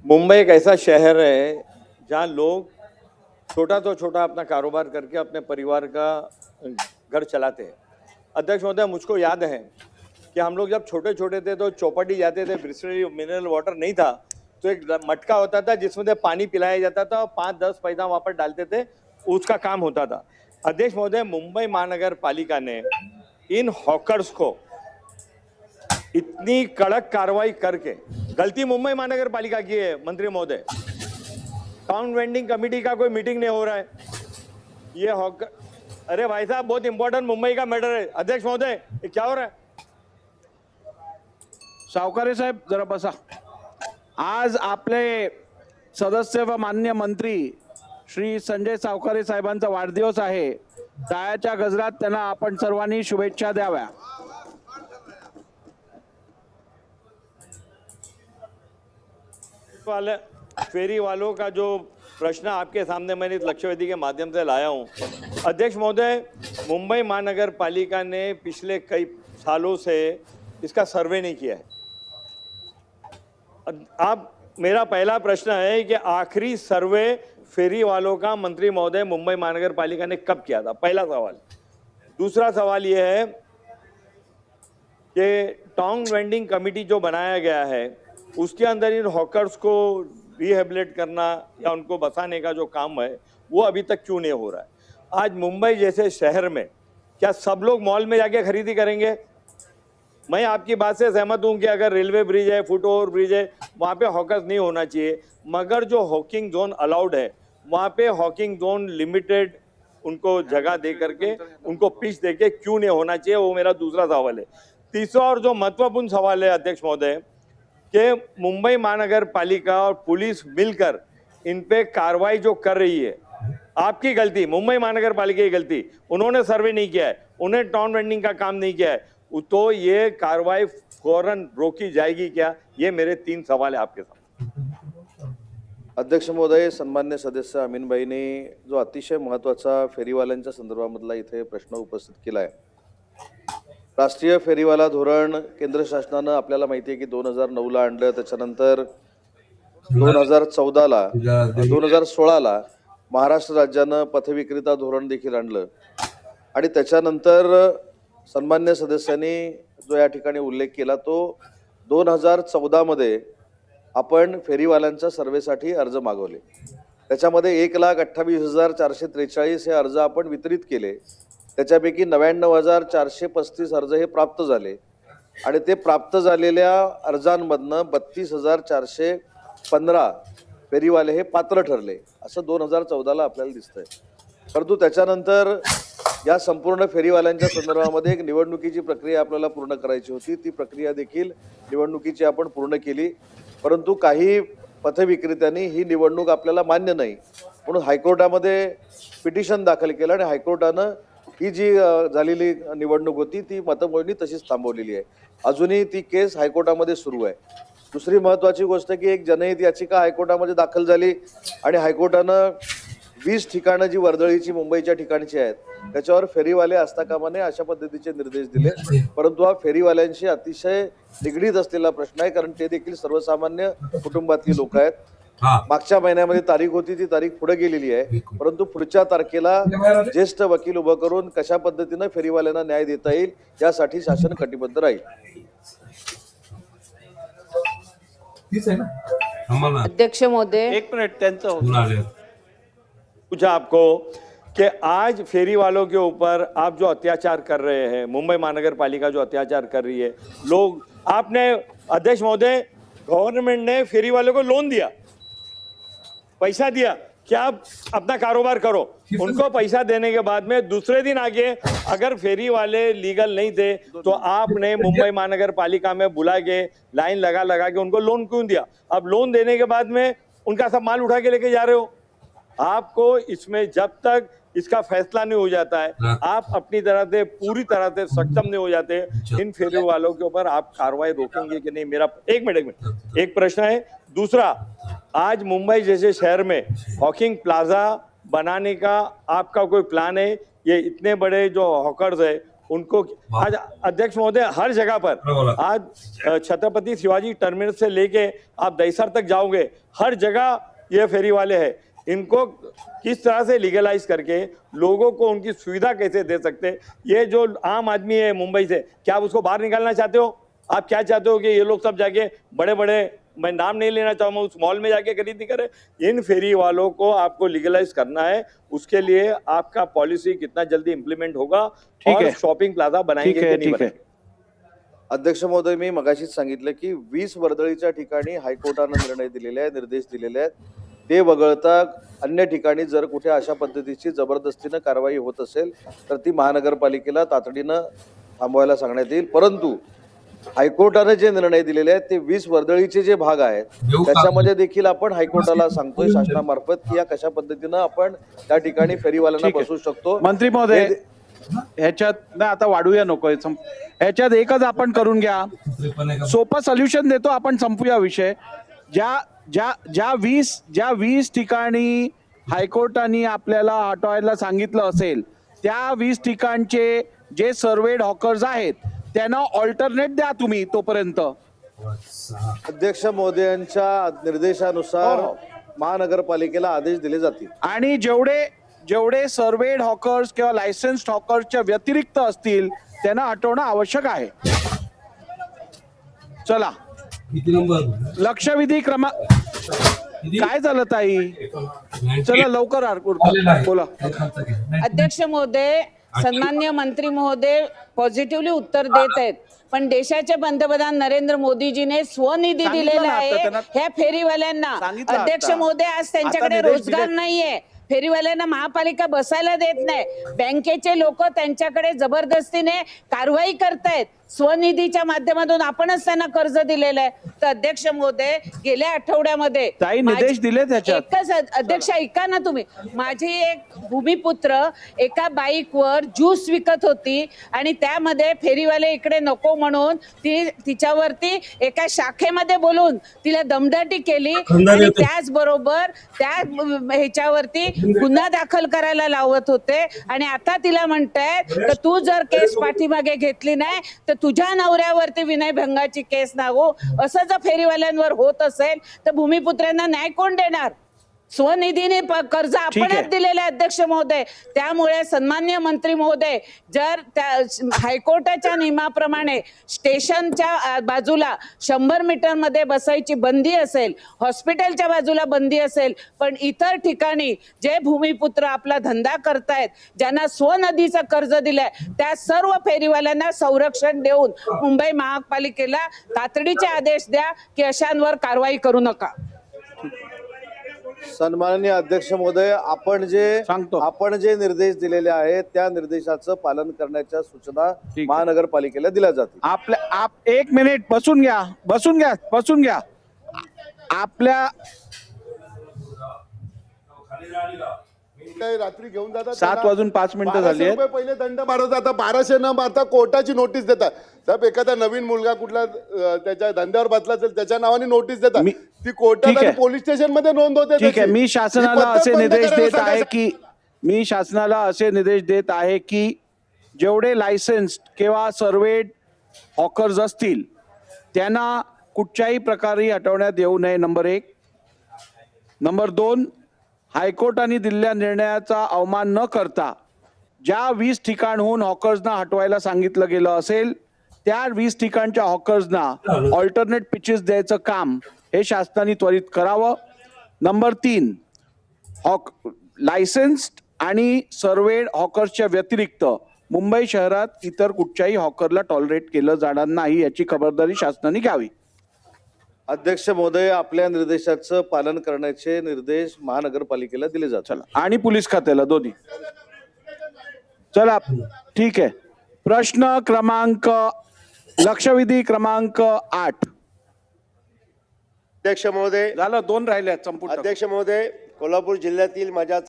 मुंबई एक ऐसा शहर है जहाँ लोग छोटा तो छोटा अपना कारोबार करके अपने परिवार का घर चलाते हैं। अध्यक्ष महोदय, मुझको याद है कि हम लोग जब छोटे छोटे थे तो चौपाटी जाते थे, बिस्लरी मिनरल वाटर नहीं था तो एक मटका होता था जिसमें से पानी पिलाया जाता था और 5-10 पैसा वहाँ पर डालते थे, उसका काम होता था। अध्यक्ष महोदय, मुंबई महानगर पालिका ने इन हॉकर्स को इतनी कड़क कार्रवाई करके, गलती मुंबई महानगर पालिका की है मंत्री महोदय, टाउन वेंडिंग कमेटी का कोई मीटिंग नहीं हो रहा है, ये हॉकर, अरे भाई साहब बहुत इंपॉर्टेंट मुंबई का मैटर है। अध्यक्ष महोदय, ये क्या हो रहा है? सावकारे साहेब जरा बसा। आज आपले सदस्य व मान्य मंत्री श्री संजय सावकारे साहेबांचा वाढदिवस आहे। टाळ्याच्या गजरात त्यांना आपण सर्वांनी शुभेच्छा द्याव्या। वाले फेरी वालों का जो प्रश्न आपके सामने मैंने इस लक्ष्यवेदी के माध्यम से लाया हूं। अध्यक्ष महोदय, मुंबई महानगर पालिका ने पिछले कई सालों से इसका सर्वे नहीं किया है। आप, मेरा पहला प्रश्न है कि आखिरी सर्वे फेरी वालों का मंत्री महोदय मुंबई महानगर पालिका ने कब किया था? पहला सवाल। दूसरा सवाल यह है कि टाउन वेंडिंग कमेटी जो बनाया गया है उसके अंदर इन हॉकर्स को रिहेबिलिट करना या उनको बसाने का जो काम है वो अभी तक क्यों नहीं हो रहा है? आज मुंबई जैसे शहर में क्या सब लोग मॉल में जाके खरीदी करेंगे? मैं आपकी बात से सहमत हूं कि अगर रेलवे ब्रिज है, फुट ओवर ब्रिज है, वहाँ पे हॉकर्स नहीं होना चाहिए, मगर जो हॉकिंग जोन अलाउड है वहाँ पे हॉकिंग जोन लिमिटेड उनको जगह दे करके, उनको पिच दे के क्यों नहीं होना चाहिए, वो मेरा दूसरा सवाल है। तीसरा और जो महत्वपूर्ण सवाल है अध्यक्ष महोदय, कि मुंबई महानगर पालिका और पुलिस मिलकर इन पे कार्रवाई जो कर रही है, आपकी गलती, मुंबई महानगर पालिका की गलती, उन्होंने सर्वे नहीं किया है, उन्हें टाउन वेंडिंग का काम नहीं किया है, तो ये कार्रवाई फौरन रोकी जाएगी क्या? ये मेरे 3 सवाल है आपके सामने। अध्यक्ष महोदय, सन्मान्य सदस्य अमीनबाईंनी जो अतिशय महत्त्वाचा फेरीवाल्यांच्या संदर्भामधला इथे प्रश्न उपस्थित केला आहे। राष्ट्रीय फेरीवाला धोरण केंद्र शासनानं आपल्याला माहिती आहे की 2009ला आणलं, त्याच्यानंतर 2014ला 2016ला महाराष्ट्र राज्यानं पथविक्रेता धोरण देखील आणलं आणि त्याच्यानंतर सन्मान्य सदस्यांनी जो या ठिकाणी उल्लेख केला तो 2014मध्ये आपण फेरीवाल्यांच्या सर्वेसाठी अर्ज मागवले। त्याच्यामध्ये 1,28,443 हे अर्ज आपण वितरित केले। त्याच्यापैकी 99,435 अर्ज हे प्राप्त झाले आणि ते प्राप्त झालेल्या अर्जांमधनं 32,415 फेरीवाले हे पात्र ठरले, असं 2014ला आपल्याला दिसतंय। परंतु त्याच्यानंतर या संपूर्ण फेरीवाल्यांच्या संदर्भामध्ये एक निवडणुकीची प्रक्रिया आपल्याला पूर्ण करायची होती, ती प्रक्रिया देखील निवडणुकीची आपण पूर्ण केली। परंतु काही पथविक्रेत्यांनी ही निवडणूक आपल्याला मान्य नाही म्हणून हायकोर्टामध्ये पिटिशन दाखल केलं आणि हायकोर्टानं ही जी झालेली निवडणूक होती ती मतमोजणी तशीच थांबवलेली आहे। अजूनही ती केस हायकोर्टामध्ये सुरू आहे। दुसरी महत्त्वाची गोष्ट की एक जनहित याचिका हायकोर्टामध्ये दाखल झाली आणि हायकोर्टानं 20 ठिकाणं जी वर्दळीची मुंबईच्या ठिकाणची आहेत त्याच्यावर फेरीवाले असता कामा नये अशा पद्धतीचे निर्देश दिले। परंतु हा फेरीवाल्यांशी अतिशय निगडीत असलेला प्रश्न आहे, कारण ते देखील सर्वसामान्य कुटुंबातली लोक आहेत। मागच्या महिन्यामध्ये तारीख होती, ती तारीख पुढे गेलेली आहे, परंतु पुढच्या तारखेला ज्येष्ठ वकील उभं करून कशा पद्धतीने फेरीवाल्यांना न्याय देता येईल यासाठी शासन कटिबद्ध राहील। अध्यक्ष महोदय, एक मिनट, त्यांचं पूछा आपको कि आज फेरी वालों के ऊपर आप जो अत्याचार कर रहे हैं, मुंबई महानगर पालिका जो अत्याचार कर रही है, लोग, आपने अध्यक्ष महोदय, गवर्नमेंट ने फेरी वालों को लोन दिया, पैसा दिया कि आप अपना कारोबार करो, उनको पैसा देने के बाद में दूसरे दिन आगे अगर फेरी वाले लीगल नहीं थे तो आपने मुंबई महानगर पालिका में बुला के लाइन लगा के उनको लोन क्यों दिया? अब लोन देने के बाद में उनका सब माल उठा के लेके जा रहे हो। आपको इसमें जब तक इसका फैसला नहीं हो जाता है, आप अपनी तरह से पूरी तरह से सक्षम नहीं हो जाते, इन फेरी वालों के ऊपर आप कार्रवाई रोकेंगे कि नहीं? मेरा एक मिनट एक प्रश्न है। दूसरा, आज मुंबई जैसे शहर में हॉकिंग प्लाजा बनाने का आपका कोई प्लान है? ये इतने बड़े जो हॉकर्स है उनको आज अध्यक्ष महोदय हर जगह पर आज छत्रपति शिवाजी टर्मिनस से लेके आप दहीसर तक जाओगे, हर जगह ये फेरी वाले हैं। इनको किस तरह से लीगलाइज करके लोगों को उनकी सुविधा कैसे दे सकते, ये जो आम आदमी है मुंबई से, क्या आप उसको बाहर निकालना चाहते हो? आप क्या चाहते हो कि ये लोग सब जाके बड़े बड़े, मैं नाम नहीं लेना चाहूंगा, उस मॉल में जाके खरीदी करे? इन फेरी वालों को आपको लीगलाइज करना है, उसके लिए आपका पॉलिसी कितना जल्दी इंप्लीमेंट होगा ठीक और है। शॉपिंग प्लाजा बनाएंगे ठीक है, कि नहीं ठीक है। बनाएंगे? अध्यक्ष महोदय, मी मगाशीच सांगितलं की 20 वर्दळीच्या ठिकाणी हायकोर्टानं निर्णय दिलेले आहेत, निर्देश दिलेले आहेत. ते वगळता अन्य ठिकाणी जर कुठे अशा पद्धतीची जबरदस्तीनं कारवाई होत असेल तर ती महानगरपालिकेला तातडीनं थांबवायला सांगण्यात येईल. परंतु हायकोर्टाने जे निर्णय दिलेले आहेत ते 20 वर्दळीचे जे भाग आहेत त्याच्यामध्ये देखील आपण हायकोर्टाला सांगतोय शासनामार्फत की या कशा पद्धतीनं आपण त्या ठिकाणी फेरीवाल्यांना ठीक आहे. बसवू शकतो. मंत्री महोदय, ह्याच्यात ना आता वाढूया नको, ह्याच्यात एकच आपण करून घ्या, सोपं सोल्युशन देतो आपण, संपूया विषय. ज्या 20 ठिकाणी हायकोर्टाने आपल्याला हटवायला सांगितलं असेल त्या 20 ठिकाणचे जे सर्वेड हॉकर्स आहेत त्यांना ऑल्टरनेट द्या तुम्ही तोपर्यंत. अध्यक्ष महोदयांच्या निर्देशानुसार महानगरपालिकेला आदेश दिले जातील. आणि जेवढे सर्वेड हॉकर्स किंवा लायसन्स्ड हॉकर्सच्या व्यतिरिक्त असतील त्यांना हटवणं आवश्यक आहे. चला, लक्षवेधी क्रमांक काय झालं ताई? चला लवकर बोला. अध्यक्ष महोदय, सन्मान्य मंत्री महोदय पॉझिटिव्हली उत्तर देत आहेत, पण देशाचे पंतप्रधान नरेंद्र मोदीजीने स्वनिधी दिलेला आहे ह्या फेरीवाल्यांना. अध्यक्ष महोदय, आज त्यांच्याकडे रोजगार नाहीये, फेरीवाल्यांना महापालिका बसायला देत नाही, बँकेचे लोक त्यांच्याकडे जबरदस्तीने कारवाई करतायत. स्वनिधीच्या माध्यमातून आपणच त्यांना कर्ज दिलेलं आहे. तर अध्यक्ष महोदय, गेल्या आठवड्यामध्ये ताई निर्देश दिले त्याच्यात. एकच अध्यक्ष ऐका ना तुम्ही, माझी एक भूमिपुत्र एका बाईकवर ज्यूस विकत होती आणि त्यामध्ये फेरीवाले इकडे नको म्हणून तिच्यावरती एका शाखेमध्ये बोलून तिला दमदाटी केली आणि त्याचबरोबर त्या ह्याच्यावरती गुन्हा दाखल करायला लावत होते. आणि आता तिला म्हणतायत तर तू जर केस पाठीमागे घेतली नाही तर तुझ्या नवऱ्यावरती विनयभंगाची केस लागू. असं जर फेरीवाल्यांवर होत असेल तर भूमिपुत्रांना न्याय कोण देणार? स्वनिधीने कर्ज आपणच दिलेले अध्यक्ष महोदय. त्यामुळे सन्मान्य मंत्री महोदय, जर त्या हायकोर्टाच्या नियमाप्रमाणे स्टेशनच्या बाजूला 100 मीटर मध्ये बसायची बंदी असेल, हॉस्पिटलच्या बाजूला बंदी असेल, पण इतर ठिकाणी जे भूमिपुत्र आपला धंदा करतायत, ज्यांना स्वनिधीचं कर्ज दिलंय, त्या सर्व फेरीवाल्यांना संरक्षण देऊन मुंबई महापालिकेला तातडीचे आदेश द्या की अशांवर कारवाई करू नका. सन्माननीय अध्यक्ष महोदय, आपण जे निर्देश दिलेले आहेत त्या निर्देशाचं पालन करण्याच्या सूचना महानगरपालिकेला दिल्या जातील. एक मिनिट बसून घ्या. आपल्या रात्री घेऊन जातात 7:05 झाली आहेत. पहिले दंड मारत, आता 1200 न मारता कोर्टाची नोटीस देतात. साहेब, एखादा नवीन मुलगा कुठला त्याच्या धंद्यावर बसला असेल त्याच्या नावाने नोटीस देतात, ती कोर्टात आणि पोलीस स्टेशन मध्ये नोंद होते. ठीक आहे, मी शासनाला असे निर्देश देत आहे की जेवढे लायसन्स किंवा सर्वेड हॉकर्स असतील त्यांना कुठच्याही प्रकारे हटवण्यात येऊ नये. नंबर 1. नंबर 2, हायकोर्टाने दिलेल्या निर्णयाचा अवमान न करता ज्या 20 ठिकाणहून हॉकर्सना हटवायला सांगितलं गेलं असेल त्या 20 ठिकाणच्या हॉकर्सना ऑल्टरनेट पिचेस द्यायचं काम हे शासनाने त्वरित करावं. नंबर 3, लायसन्स्ड आणि सर्वेड हॉकर्सच्या व्यतिरिक्त मुंबई शहरात इतर कुठच्याही हॉकरला टॉलरेट केलं जाणार नाही याची खबरदारी शासनाने घ्यावी. अध्यक्ष महोदय, आपल्या निर्देशाचं पालन करण्याचे निर्देश महानगरपालिकेला दिले जातात. चला, आणि पोलीस खात्याला दोन्ही. चला, ठीक आहे. प्रश्न क्रमांक लक्षवेधी क्रमांक 8. अध्यक्ष महोदय, झालं, 2 राहिल्यात संपूर्ण. अध्यक्ष महोदय, कोल्हापूर जिल्ह्यातील माझ्या